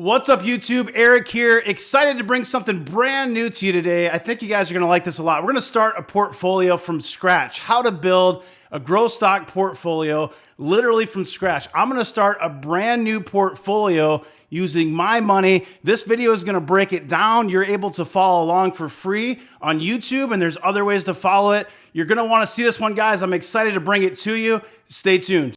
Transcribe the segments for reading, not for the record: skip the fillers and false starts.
What's up, YouTube? Eric here. Excited to bring something brand new to you today. I think you guys are going to like this a lot. We're going to start a portfolio from scratch. How to build a growth stock portfolio literally from scratch. I'm going to start a brand new portfolio using my money. This video is going to break it down. You're able to follow along for free on YouTube, and there's other ways to follow it. You're going to want to see this one, guys. I'm excited to bring it to you. Stay tuned.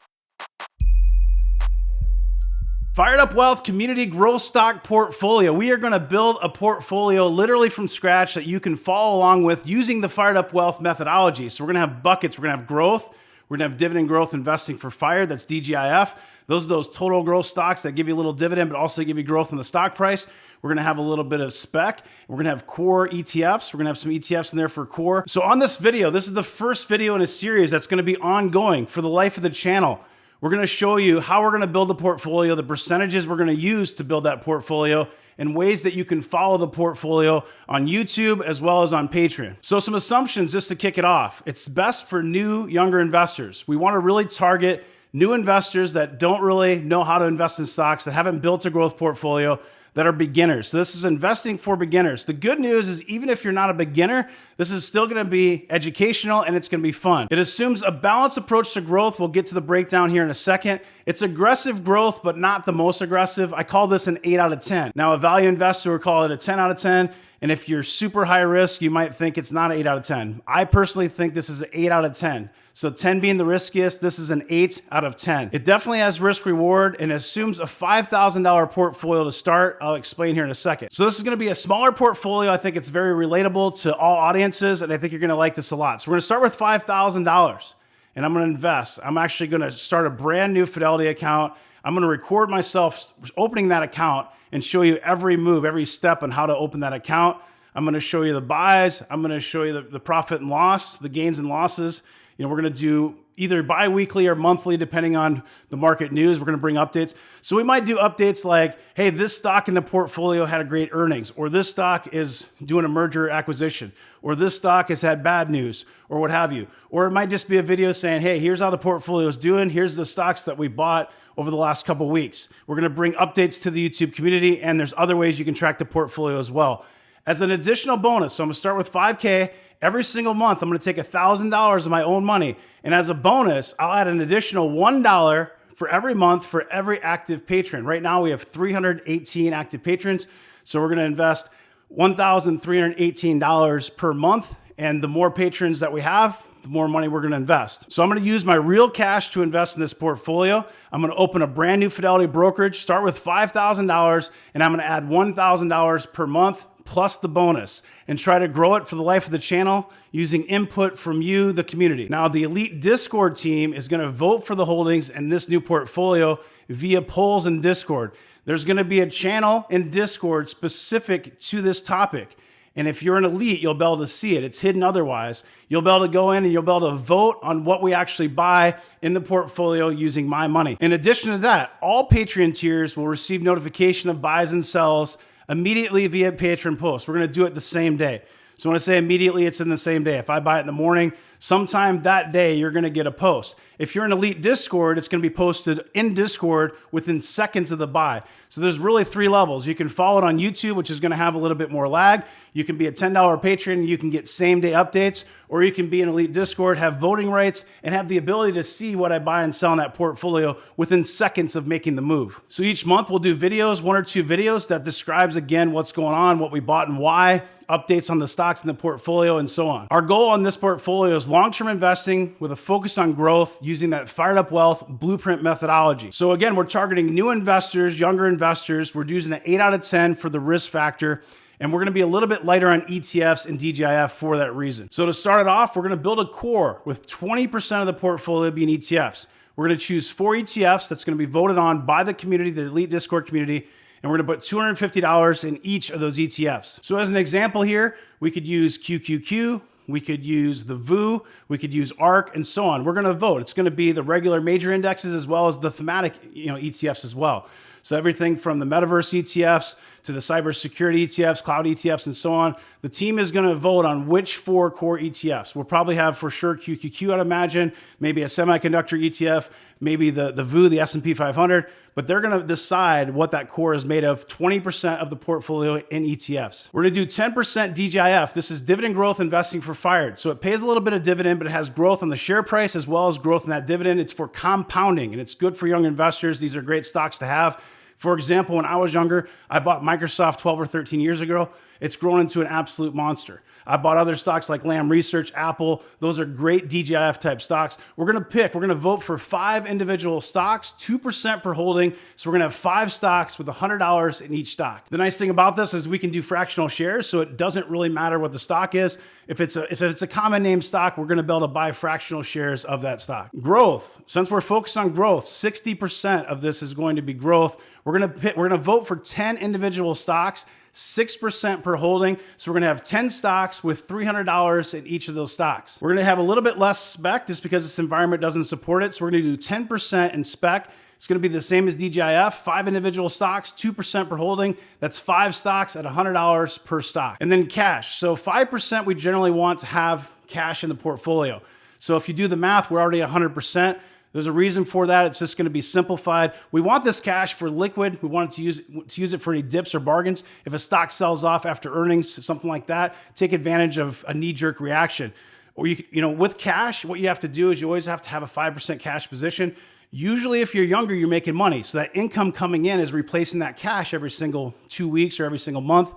Fired Up Wealth Community Growth Stock Portfolio. We are going to build a portfolio literally from scratch that you can follow along with using the Fired Up Wealth methodology. So we're going to have buckets. We're going to have growth. We're going to have dividend growth investing for FIRE. That's DGIF. Those are those total growth stocks that give you a little dividend, but also give you growth in the stock price. We're going to have a little bit of spec. We're going to have core ETFs. We're going to have some ETFs in there for core. So on this video, this is the first video in a series that's going to be ongoing for the life of the channel. We're going to show you how we're going to build a portfolio, the percentages we're going to use to build that portfolio, and ways that you can follow the portfolio on YouTube as well as on Patreon. So some assumptions just to kick it off. It's best for new, younger investors. We want to really target new investors that don't really know how to invest in stocks, that haven't built a growth portfolio, that are beginners. So this is investing for beginners. The good news is even if you're not a beginner, this is still going to be educational and it's going to be fun. It assumes a balanced approach to growth. We'll get to the breakdown here in a second. It's aggressive growth, but not the most aggressive. I call this an 8 out of 10. Now, a value investor would call it a 10 out of 10. And if you're super high risk, you might think it's not an 8 out of 10. I personally think this is an 8 out of 10. So 10 being the riskiest, this is an 8 out of 10. It definitely has risk reward and assumes a $5,000 portfolio to start. I'll explain here in a second. So this is going to be a smaller portfolio. I think it's very relatable to all audiences, and I think you're going to like this a lot. So we're going to start with $5,000 and I'm going to invest. I'm actually going to start a brand new Fidelity account. I'm going to record myself opening that account and show you every move, every step on how to open that account. I'm going to show you the buys. I'm going to show you the profit and loss, the gains and losses. You know, we're going to do either bi-weekly or monthly, depending on the market news. We're going to bring updates. So we might do updates like, hey, this stock in the portfolio had a great earnings, or this stock is doing a merger acquisition, or this stock has had bad news, or what have you. Or it might just be a video saying, hey, here's how the portfolio is doing. Here's the stocks that we bought over the last couple of weeks. We're going to bring updates to the YouTube community, and there's other ways you can track the portfolio as well. As an additional bonus, so I'm going to start with $5K. Every single month, I'm going to take $1,000 of my own money. And as a bonus, I'll add an additional $1 for every month for every active patron. Right now, we have 318 active patrons. So we're going to invest $1,318 per month. And the more patrons that we have, the more money we're going to invest. So I'm going to use my real cash to invest in this portfolio. I'm going to open a brand new Fidelity brokerage, start with $5,000, and I'm going to add $1,000 per month plus the bonus and try to grow it for the life of the channel using input from you, the community. Now, the Elite Discord team is going to vote for the holdings in this new portfolio via polls in Discord. There's going to be a channel in Discord specific to this topic. And if you're an elite, you'll be able to see it. It's hidden otherwise. You'll be able to go in and you'll be able to vote on what we actually buy in the portfolio using my money. In addition to that, all Patreon tiers will receive notification of buys and sells immediately via Patreon post. We're going to do it the same day. So when I say immediately, it's in the same day. If I buy it in the morning, sometime that day, you're going to get a post. If you're in Elite Discord, it's going to be posted in Discord within seconds of the buy. So there's really 3 levels. You can follow it on YouTube, which is going to have a little bit more lag. You can be a $10 patron, you can get same day updates, or you can be in Elite Discord, have voting rights, and have the ability to see what I buy and sell in that portfolio within seconds of making the move. So each month we'll do videos, 1 or 2 videos that describes again what's going on, what we bought and why, updates on the stocks in the portfolio, and so on. Our goal on this portfolio is long-term investing with a focus on growth using that Fired Up Wealth blueprint methodology. So again, we're targeting new investors, younger investors. We're using an 8 out of 10 for the risk factor. And we're going to be a little bit lighter on ETFs and DGIF for that reason. So to start it off, we're going to build a core with 20% of the portfolio being ETFs. We're going to choose 4 ETFs that's going to be voted on by the community, the Elite Discord community. And we're going to put $250 in each of those ETFs. So as an example here, we could use QQQ, we could use the VU, we could use ARK, and so on. We're going to vote. It's going to be the regular major indexes as well as the thematic ETFs as well. So everything from the metaverse ETFs to the cybersecurity ETFs, cloud ETFs, and so on. The team is going to vote on which 4 core ETFs. We'll probably have for sure QQQ, I'd imagine, maybe a semiconductor ETF, maybe the VU, the S&P 500. but they're going to decide what that core is made of. 20% of the portfolio in ETFs. We're going to do 10% DGIF. This is dividend growth investing for FIRED. So it pays a little bit of dividend, but it has growth on the share price as well as growth in that dividend. It's for compounding, and it's good for young investors. These are great stocks to have. For example, when I was younger, I bought Microsoft 12 or 13 years ago. It's grown into an absolute monster. I bought other stocks like Lam Research, Apple. Those are great DGIF type stocks. We're going to vote for 5 individual stocks, 2% per holding. So we're going to have 5 stocks with $100 in each stock. The nice thing about this is we can do fractional shares. So it doesn't really matter what the stock is. If it's a common name stock, we're going to be able to buy fractional shares of that stock. Growth. Since we're focused on growth, 60% of this is going to be growth. We're going to vote for 10 individual stocks, 6% per holding. So we're going to have 10 stocks with $300 in each of those stocks. We're going to have a little bit less spec just because this environment doesn't support it. So we're going to do 10% in spec. It's going to be the same as DGIF, 5 individual stocks, 2% per holding. That's 5 stocks at $100 per stock. And then cash. So 5% we generally want to have cash in the portfolio. So if you do the math, we're already at 100%. There's a reason for that. It's just going to be simplified. We want this cash for liquid. We want to use it for any dips or bargains. If a stock sells off after earnings, something like that, take advantage of a knee-jerk reaction. Or with cash, what you have to do is you always have to have a 5% cash position. Usually if you're younger, you're making money. So that income coming in is replacing that cash every single 2 weeks or every single month.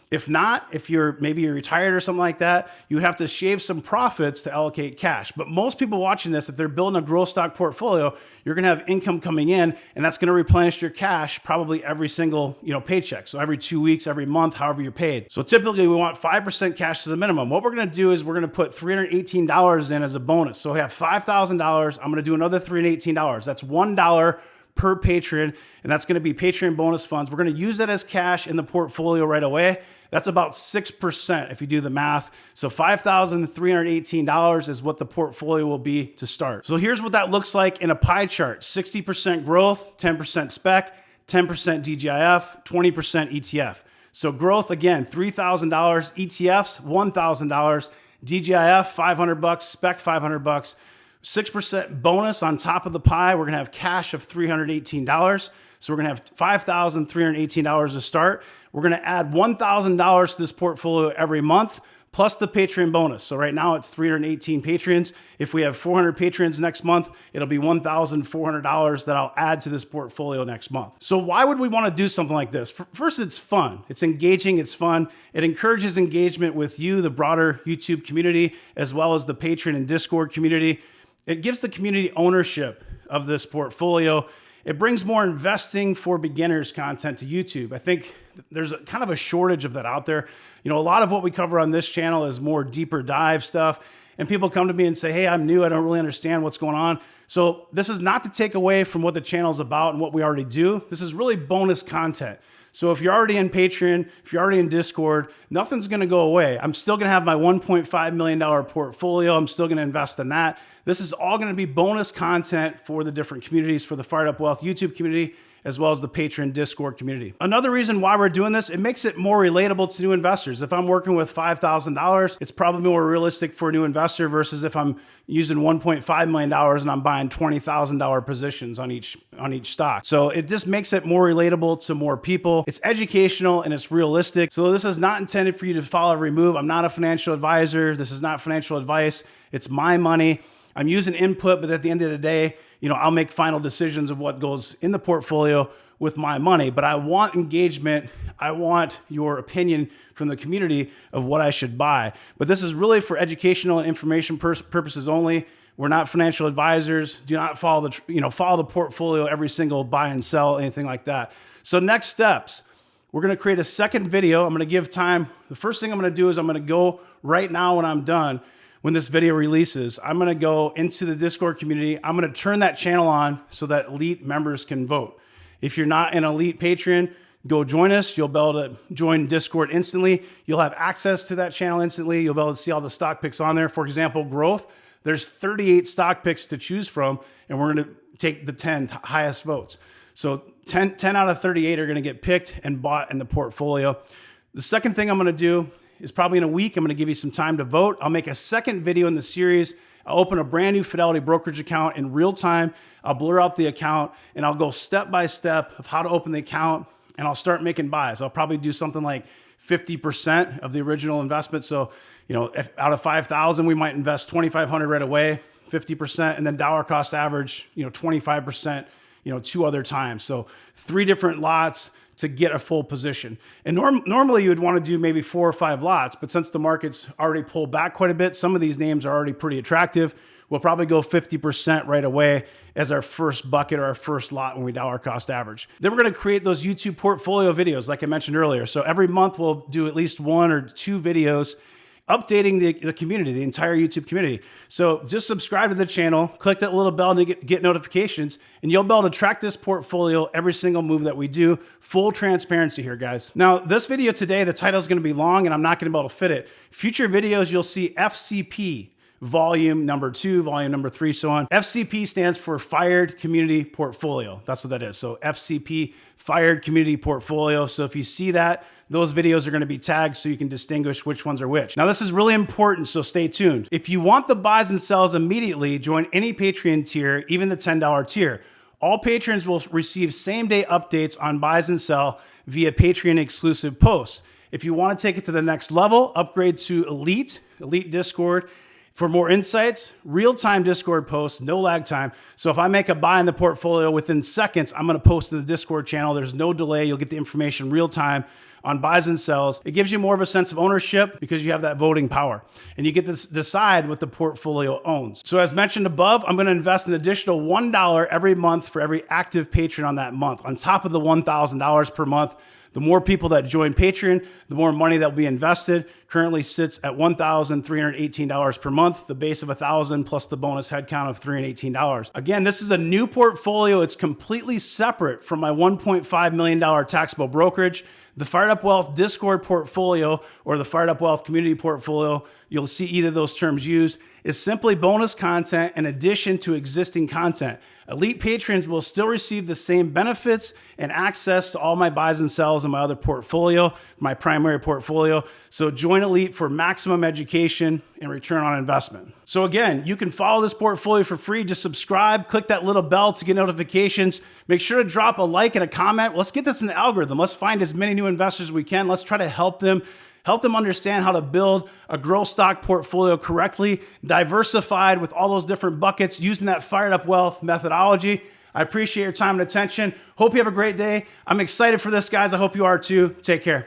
If not, if maybe you're retired or something like that, you have to shave some profits to allocate cash. But most people watching this, if they're building a growth stock portfolio, you're going to have income coming in, and that's going to replenish your cash probably every single paycheck. So every 2 weeks, every month, however you're paid. So typically we want 5% cash as a minimum. What we're going to do is we're going to put $318 in as a bonus. So we have $5,000. I'm going to do another $318. That's $1 per patron, and that's going to be Patreon bonus funds. We're going to use that as cash in the portfolio right away. That's about 6% if you do the math. So $5,318 is what the portfolio will be to start. So here's what that looks like in a pie chart. 60% growth, 10% spec, 10% DGIF, 20% ETF. So growth, again, $3,000, ETFs, $1,000, DGIF, $500, spec, $500, 6% bonus on top of the pie. We're going to have cash of $318. So we're going to have $5,318 to start. We're going to add $1,000 to this portfolio every month, plus the Patreon bonus. So right now it's 318 patrons. If we have 400 patrons next month, it'll be $1,400 that I'll add to this portfolio next month. So why would we want to do something like this? First, it's fun. It's engaging. It's fun. It encourages engagement with you, the broader YouTube community, as well as the Patreon and Discord community. It gives the community ownership of this portfolio. It brings more investing for beginners content to YouTube. I think there's kind of a shortage of that out there. A lot of what we cover on this channel is more deeper dive stuff. And people come to me and say, hey, I'm new. I don't really understand what's going on. So this is not to take away from what the channel is about and what we already do. This is really bonus content. So if you're already in Patreon, if you're already in Discord, nothing's going to go away. I'm still going to have my $1.5 million portfolio. I'm still going to invest in that. This is all going to be bonus content for the different communities, for the Fired Up Wealth YouTube community, as well as the Patreon Discord community. Another reason why we're doing this, it makes it more relatable to new investors. If I'm working with $5,000, it's probably more realistic for a new investor versus if I'm using $1.5 million and I'm buying $20,000 positions on each stock. So it just makes it more relatable to more people. It's educational and it's realistic. So this is not intended for you to follow every move. I'm not a financial advisor. This is not financial advice. It's my money. I'm using input, but at the end of the day, I'll make final decisions of what goes in the portfolio with my money. But I want engagement. I want your opinion from the community of what I should buy. But this is really for educational and information purposes only. We're not financial advisors. Do not follow the portfolio every single buy and sell, anything like that. So next steps, we're going to create a second video. I'm going to give time. The first thing I'm going to do is I'm going to go right now when I'm done. When this video releases, I'm going to go into the Discord community. I'm going to turn that channel on so that elite members can vote. If you're not an elite Patreon, go join us. You'll be able to join Discord instantly. You'll have access to that channel instantly. You'll be able to see all the stock picks on there. For example, growth, there's 38 stock picks to choose from, and we're going to take the 10 highest votes. So 10 out of 38 are going to get picked and bought in the portfolio. The second thing I'm going to do is probably in a week, I'm going to give you some time to vote. I'll make a second video in the series I'll open a brand new Fidelity brokerage account in real time. I'll blur out the account and I'll go step by step of how to open the account, and I'll start making buys. I'll probably do something like 50% of the original investment. So, if out of 5,000, we might invest 2,500 right away, 50%, and then dollar cost average, 25%, 2 other times. So 3 different lots to get a full position. And normally you would want to do maybe 4 or 5 lots, but since the market's already pulled back quite a bit, some of these names are already pretty attractive. We'll probably go 50% right away as our first bucket or our first lot when we dollar cost average. Then we're going to create those YouTube portfolio videos like I mentioned earlier. So every month we'll do at least 1 or 2 videos updating the community, the entire YouTube community. So just subscribe to the channel, click that little bell to get notifications, and you'll be able to track this portfolio, every single move that we do. Full transparency here, guys. Now, this video today, the title is going to be long and I'm not going to be able to fit it. Future videos, you'll see FCP, volume number 2, volume number 3, so on. FCP stands for Fired Community Portfolio. That's what that is. So FCP, Fired Community Portfolio. So if you see that, those videos are going to be tagged so you can distinguish which ones are which. Now, this is really important, so stay tuned. If you want the buys and sells immediately, join any Patreon tier, even the $10 tier. All patrons will receive same-day updates on buys and sell via Patreon exclusive posts. If you want to take it to the next level, upgrade to Elite Discord. For more insights, real-time Discord posts, no lag time. So if I make a buy in the portfolio within seconds, I'm going to post in the Discord channel. There's no delay. You'll get the information real time on buys and sells. It gives you more of a sense of ownership because you have that voting power and you get to decide what the portfolio owns. So as mentioned above, I'm going to invest an additional $1 every month for every active patron on that month, on top of the $1,000 per month. The more people that join Patreon, the more money that will be invested. Currently sits at $1,318 per month, the base of $1,000 plus the bonus headcount of $318. Again, this is a new portfolio. It's completely separate from my $1.5 million taxable brokerage. The Fired Up Wealth Discord portfolio or the Fired Up Wealth Community portfolio, you'll see either of those terms used, is simply bonus content in addition to existing content. Elite patrons will still receive the same benefits and access to all my buys and sells in my other portfolio, my primary portfolio. So join Elite for maximum education and return on investment. So again, you can follow this portfolio for free. Just subscribe, click that little bell to get notifications. Make sure to drop a like and a comment. Let's get this in the algorithm. Let's find as many new investors as we can. Let's try to help them understand how to build a growth stock portfolio correctly, diversified with all those different buckets using that Fired Up Wealth methodology. I appreciate your time and attention. Hope you have a great day. I'm excited for this, guys. I hope you are too. Take care.